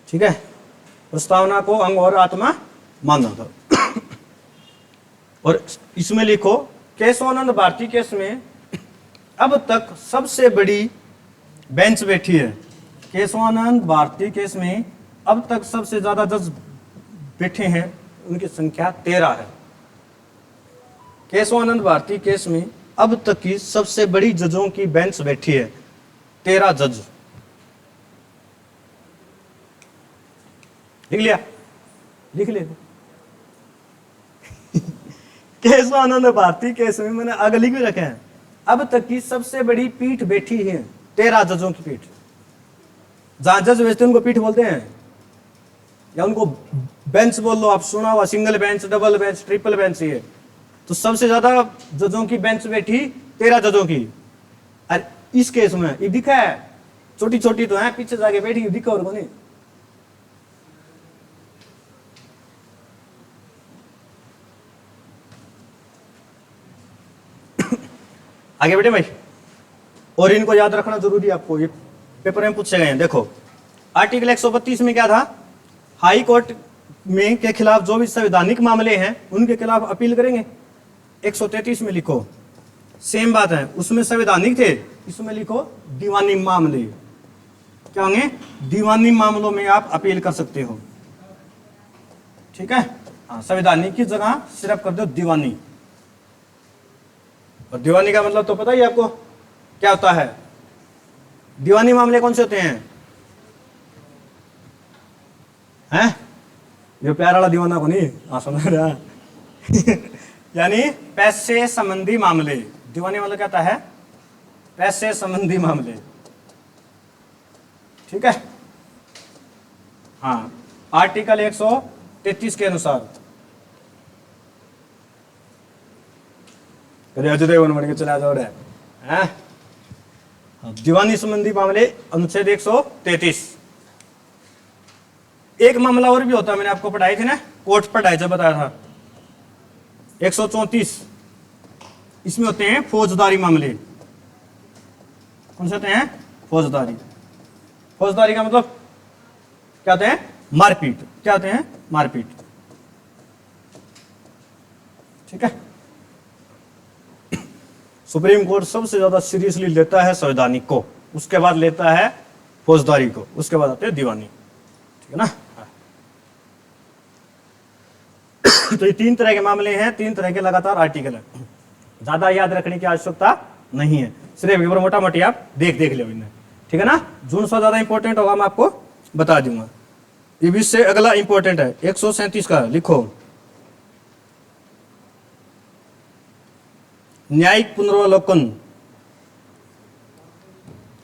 ठीक है, प्रस्तावना को अंग और आत्मा माना था। और इसमें लिखो, केशवानंद भारती केस में अब तक सबसे बड़ी बेंच बैठी है। केशवानंद भारती केस में अब तक सबसे ज्यादा जज बैठे हैं, उनकी संख्या 13 है। केशवानंद भारती केस में अब तक की सबसे बड़ी जजों की बेंच बैठी है, 13 जज। लिख लिया? लिख ले। केशवानंद भारती केस में मैंने आगे लिख भी रखे हैं, अब तक की सबसे बड़ी पीठ बैठी है, 13 जजों की पीठ। जहां जज बैठते उनको पीठ बोलते हैं, या उनको बेंच बोल लो। आप सुना हुआ single bench, double bench, triple bench. ये तो सबसे ज्यादा जजों की बेंच बैठी 13 जजों की। और इस केस में ये दिखा है, छोटी छोटी तो है, पीछे जाके बैठी दिखा और को नहीं। आगे बैठे भाई, और इनको याद रखना जरूरी है आपको, ये पेपर में पूछे गए हैं। देखो, आर्टिकल 132 में क्या था, हाई कोर्ट में के खिलाफ जो भी संवैधानिक मामले हैं उनके खिलाफ अपील करेंगे। 133 में लिखो, सेम बात है, उसमें संवैधानिक थे, इसमें लिखो दीवानी मामले। क्या होंगे? दीवानी मामलों में आप अपील कर सकते हो। ठीक है। हाँ, संवैधानिक की जगह सिर्फ कर दो दीवानी। और दीवानी का मतलब तो पता ही आपको क्या होता है। दीवानी मामले कौन से होते हैं? हैं? ये प्यार वाला दीवाना को नहीं, हाँ समझ रहा यानी पैसे संबंधी मामले। दीवानी मतलब क्या होता है? पैसे संबंधी मामले, ठीक है। हाँ, आर्टिकल 133 के अनुसार बन के चला जाओ है। दीवानी संबंधी मामले अनुच्छेद 133। एक मामला और भी होता है, मैंने आपको पढ़ाई थी ना, कोर्ट पढ़ाई जब बताया था 134। इसमें होते हैं फौजदारी मामले। कौन से होते हैं? फौजदारी। फौजदारी का मतलब क्या होते हैं? मारपीट। क्या होते हैं? मारपीट, ठीक है। सुप्रीम कोर्ट सबसे ज्यादा सीरियसली लेता है संवैधानिक को, उसके बाद लेता है फौजदारी को, उसके बाद आते हैं दीवानी, ठीक है ना। तो ये 3 तरह के मामले हैं, 3 तरह के लगातार आर्टिकल है। ज्यादा याद रखने की आवश्यकता नहीं है, सिर्फ एक बार मोटा मोटी आप देख लो इन्हें, ठीक है ना। जो सा ज्यादा इंपॉर्टेंट होगा मैं आपको बता दूंगा। ये भी से अगला इंपॉर्टेंट है 137 का, लिखो न्यायिक पुनर्वलोकन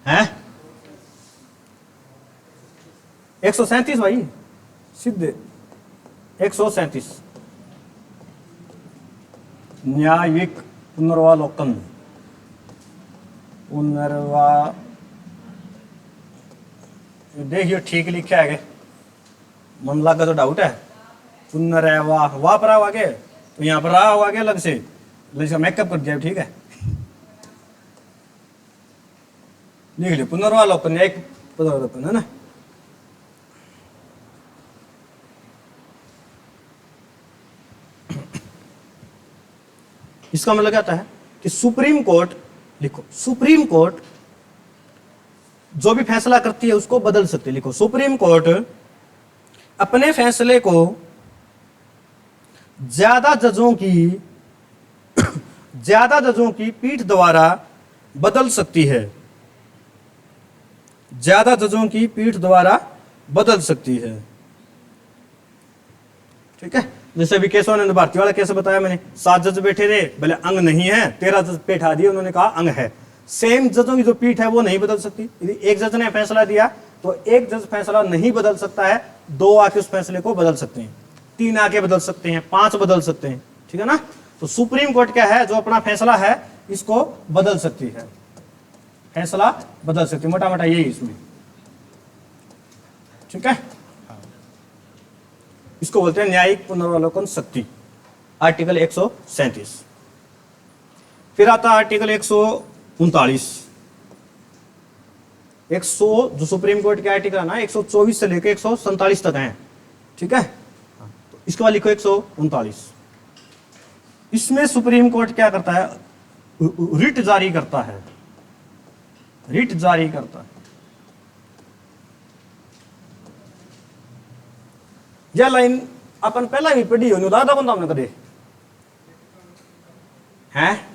है। 137 भाई, सीधे 137 न्यायिक पुनर्वलोकन। देखिए ठीक लिखा है क्या? मन लगा तो डाउट है। पुनर्वाह वाह पर आगे तो यहाँ पर रहा आगे अलग से मेकअप कर दिया, ठीक है। लिख लियो पुनर्वलोकन, न्यायिक पुनर्वलोकन, है ना। इसका मतलब क्या होता है कि सुप्रीम कोर्ट, लिखो सुप्रीम कोर्ट जो भी फैसला करती है उसको बदल सकती है। लिखो सुप्रीम कोर्ट अपने फैसले को ज्यादा जजों की पीठ द्वारा बदल सकती है। ज्यादा जजों की पीठ द्वारा बदल सकती है, ठीक है। जैसे अभी केशवानंद भारती वाला कैसे बताया मैंने, 7 जज बैठे थे, भले अंग नहीं है, 13 जज बैठा दिए, उन्होंने कहा अंग है। सेम जजों की जो पीठ है वो नहीं बदल सकती। यदि एक जज ने फैसला दिया तो एक जज फैसला नहीं बदल सकता है, 2 आके उस फैसले को बदल सकते हैं, 3 आके बदल सकते हैं, 5 बदल सकते हैं, ठीक है ना। तो सुप्रीम कोर्ट क्या है, जो अपना फैसला है इसको बदल सकती है, फैसला बदल सकती है, मोटा मोटा यही इसमें, ठीक है। इसको बोलते हैं न्यायिक पुनर्वलोकन शक्ति, आर्टिकल 137। फिर आता है आर्टिकल 139। 100 जो सुप्रीम कोर्ट के आर्टिकल है ना, 124 से लेकर 147 तक हैं, ठीक है। तो इसके बाद लिखो 139। इसमें सुप्रीम कोर्ट क्या करता है? रिट जारी करता है, रिट जारी करता है। यह लाइन अपन पहला भी पढ़ी हो, दादा कौन हमने कदे हैं?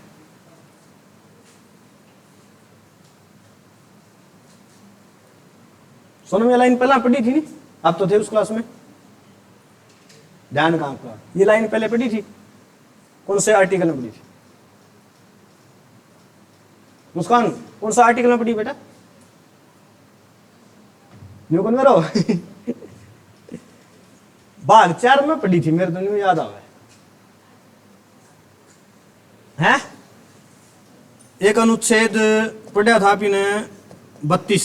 सुनो, ये लाइन पहला पढ़ी थी नहीं, आप तो थे उस क्लास में, ध्यान कहां का। ये लाइन पहले पढ़ी थी, कौन से आर्टिकल में पढ़ी थी? मुस्कान, कौन सा आर्टिकल में पढ़ी बेटा? न्यू कौन मेरो भाग 4 में पढ़ी थी, मेरे तो नहीं याद आवे हैं। एक अनुच्छेद पढ़ा था आपने 32।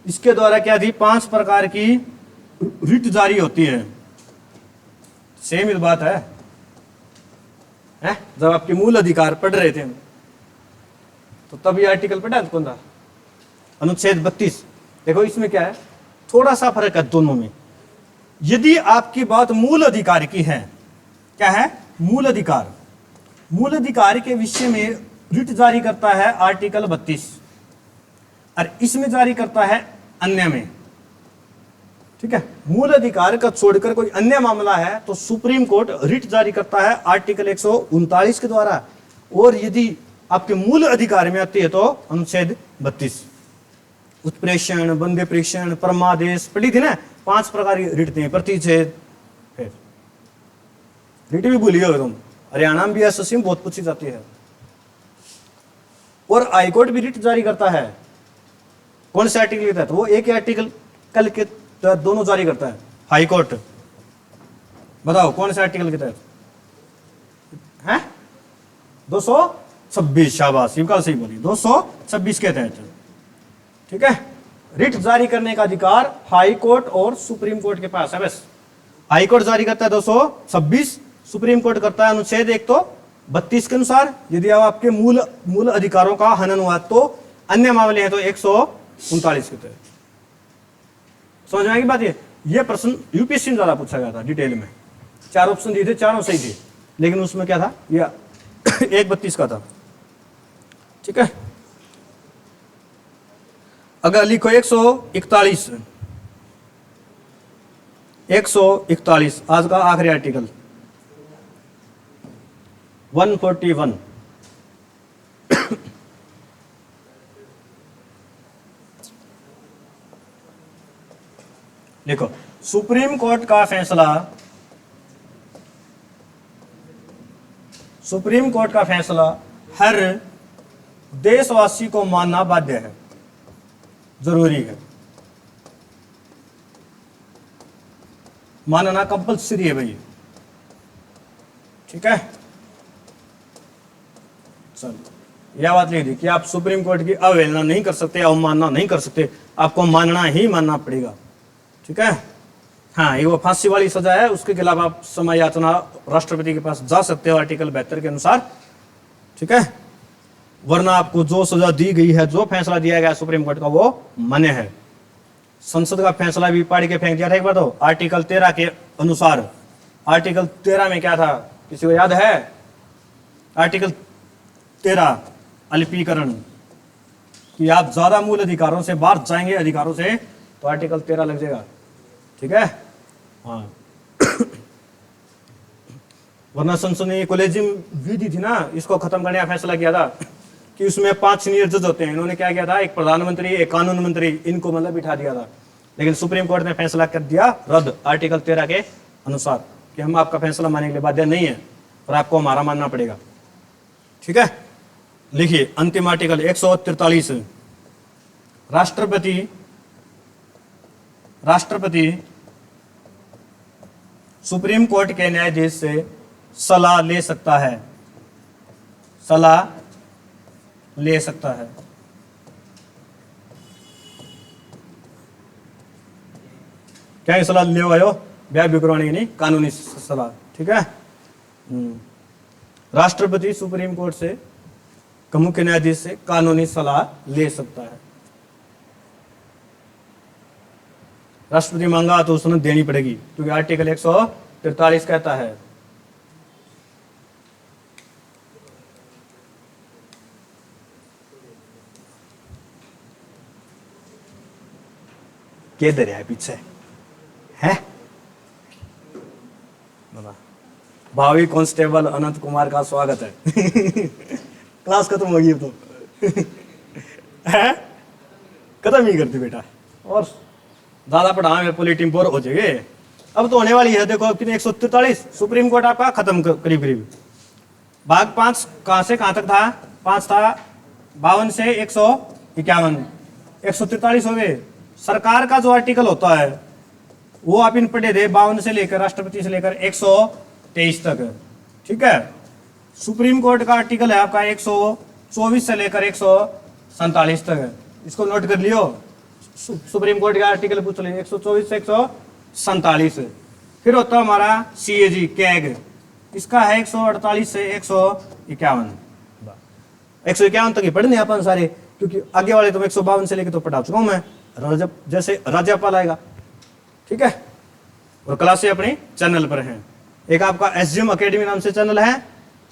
इसके द्वारा क्या थी? 5 प्रकार की रिट जारी होती है। सेम ही बात है, हैं? जब आपके मूल अधिकार पढ़ रहे थे तो तब ये आर्टिकल पढ़ा कौन था? अनुच्छेद 32। देखो इसमें क्या है, थोड़ा सा फर्क है दोनों में। यदि आपकी बात मूल अधिकार की है, क्या है? मूल अधिकार। मूल अधिकार के विषय में रिट जारी करता है आर्टिकल 32, और इसमें जारी करता है अन्य में। ठीक है। मूल अधिकार का छोड़कर कोई अन्य मामला है तो सुप्रीम कोर्ट रिट जारी करता है आर्टिकल 139 के द्वारा, और यदि आपके मूल अधिकार में आती है तो अनुच्छेद 32। उत्प्रेषण, बंदे प्रेषण, परमादेश पढ़ी थी ना, 5 प्रकार की रिट थी, प्रतिषेध। फिर रिट भी भूलिए हो तुम, हरियाणा में भी एसएससी में बहुत पूछी जाती है। और हाईकोर्ट भी रिट जारी करता है। कौन से आर्टिकल के तहत? वो एक ही आर्टिकल कल के तहत दोनों जारी करता है हाईकोर्ट। बताओ कौन से आर्टिकल के तहत है? 226। शाबाश, ये कल सही बोली, 226 के तहत। ठीक है। रिट जारी करने का अधिकार हाई कोर्ट और सुप्रीम कोर्ट के पास है। बस हाई कोर्ट जारी करता है 226, सुप्रीम कोर्ट करता है अनुच्छेद 132 के अनुसार। यदि आपके मूल अधिकारों का हनन हुआ तो अन्य मामले हैं तो 139 के तहत। समझ में आएगी बात? ये प्रश्न यूपीएससी में ज्यादा पूछा गया था डिटेल में। 4 ऑप्शन दिए थे, चारों सही थे, लेकिन उसमें क्या था, ये 132 का था। ठीक है। अगर लिखो 141, 141 आज का आखिरी आर्टिकल 141। देखो, सुप्रीम कोर्ट का फैसला, सुप्रीम कोर्ट का फैसला हर देशवासी को मानना बाध्य है, जरूरी है, मानना कंपल्सरी है भाई। ठीक है। चलो, यह बात लिख दी कि आप सुप्रीम कोर्ट की अवहेलना नहीं कर सकते, अवमानना नहीं कर सकते, आपको मानना ही मानना पड़ेगा। ठीक है। हाँ, ये वो फांसी वाली सजा है, उसके खिलाफ आप समय याचना राष्ट्रपति के पास जा सकते हो आर्टिकल 72 के अनुसार। ठीक है। वरना आपको जो सजा दी गई है, जो फैसला दिया गया सुप्रीम कोर्ट का, वो मान्य है। संसद का फैसला भी पाड़ के फेंक दिया था एक बार तो, आर्टिकल 13 के अनुसार। आर्टिकल 13 में क्या था, किसी को याद है? आर्टिकल 13 अल्पीकरण, कि आप ज्यादा मूल अधिकारों से बाहर जाएंगे अधिकारों से तो आर्टिकल 13 लग जाएगा। ठीक है। हाँ। वरना संसद ने कोलेजियम विधि थी ना, इसको खत्म करने का फैसला किया था कि उसमें 5 सीनियर जज होते हैं। इन्होंने क्या किया था, एक प्रधानमंत्री, एक कानून मंत्री, इनको मतलब बिठा दिया था। लेकिन सुप्रीम कोर्ट ने फैसला कर दिया रद्द आर्टिकल 13 के अनुसार कि हम आपका फैसला मानने के लिए बाध्य नहीं है और आपको हमारा मानना पड़ेगा। ठीक है। लिखिए अंतिम आर्टिकल 143, राष्ट्रपति सुप्रीम कोर्ट के न्यायाधीश से सलाह ले सकता है, सलाह ले सकता है। क्या ये सलाह ले आयो? ब्याह विकरानी नहीं, कानूनी सलाह। ठीक है। राष्ट्रपति सुप्रीम कोर्ट से, मुख्य न्यायाधीश से कानूनी सलाह ले सकता है। राष्ट्रपति मांगा तो उसने देनी पड़ेगी, क्योंकि आर्टिकल 143 कहता है। किधर है पीछे है? भावी कांस्टेबल अनंत कुमार का स्वागत है। क्लास खत्म हो गई अब तो। है खत्म ही करती बेटा, और ज्यादा पढ़ाएंगे पॉलिटिम बोर हो जाएंगे। अब तो होने वाली है, देखो कितने 143 सुप्रीम कोर्ट आपका खत्म करीब करीब। भाग 5 कहां से कहां तक था? 5 था 52 से 151, 143 हो गए। सरकार का जो आर्टिकल होता है वो आप इन पढ़े थे 52 से लेकर, राष्ट्रपति से लेकर 123 तक। ठीक है। सुप्रीम कोर्ट का आर्टिकल है आपका 124 से लेकर 147 तक है। इसको नोट कर लियो। सुप्रीम कोर्ट का आर्टिकल पूछ लिया 124 से 147। फिर होता है हमारा CAG कैग, इसका है 148 से 151। 151 तक ही पढ़ने अपन सारे, क्योंकि आगे वाले तो 152 से लेकर तो पढ़ा चुका हूं मैं, जैसे राज्यपाल आएगा। ठीक है। और क्लासें अपने चैनल पर हैं। एक आपका SGM अकेडमी नाम से चैनल है,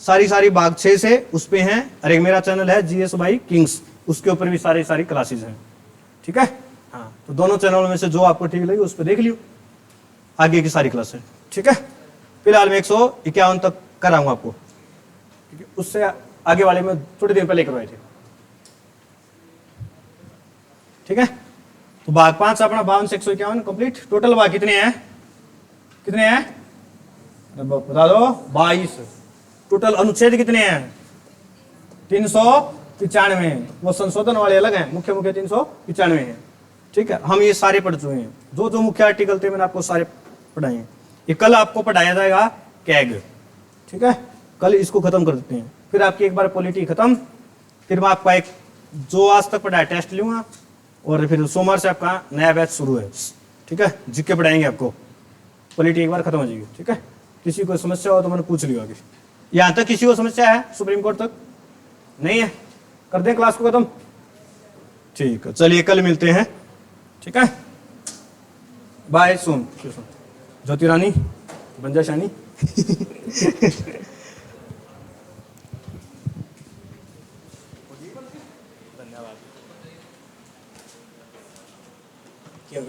सारी भाग 6 से उस पे हैं, और एक मेरा चैनल है GS by किंग्स, उसके ऊपर भी सारी क्लासेस हैं। ठीक है। हाँ। तो दोनों चैनलों में से जो आपको ठीक लगे उस पर देख लियो आगे की सारी क्लासें, ठीक है। फिलहाल मैं 151 तक कराऊंगा आपको, ठीक है। उससे आगे वाले में थोड़ी देर पहले करवाए थे, ठीक है। तो भाग 5 अपना 52 से 151 कंप्लीट। टोटल भाग कितने हैं, कितने हैं बता दो, 22। टोटल अनुच्छेद कितने हैं, 395। वो संशोधन वाले अलग हैं, मुख्य 395 हैं, ठीक है। हम ये सारे पढ़ चुके हैं, जो जो मुख्य आर्टिकल थे मैंने आपको सारे पढ़ाए हैं। ये कल आपको पढ़ाया जाएगा कैग, ठीक है। कल इसको खत्म कर देते हैं, फिर आपकी एक बार पॉलिटी खत्म, फिर मैं आपका एक जो आज तक पढ़ाया टेस्ट लूंगा, और फिर सोमवार से आपका नया बैच शुरू है, ठीक है। जीके पढ़ाएंगे आपको, पॉलिटी एक बार खत्म हो जाएगी, ठीक है। किसी को समस्या हो तो मैंने पूछ लिया आगे। यहाँ तक किसी को समस्या है, सुप्रीम कोर्ट तक नहीं है, कर दें क्लास को खत्म, ठीक है। चलिए कल मिलते हैं, ठीक है। बाय। सुन ज्योति रानी बंजा शानी धन्यवाद। क्या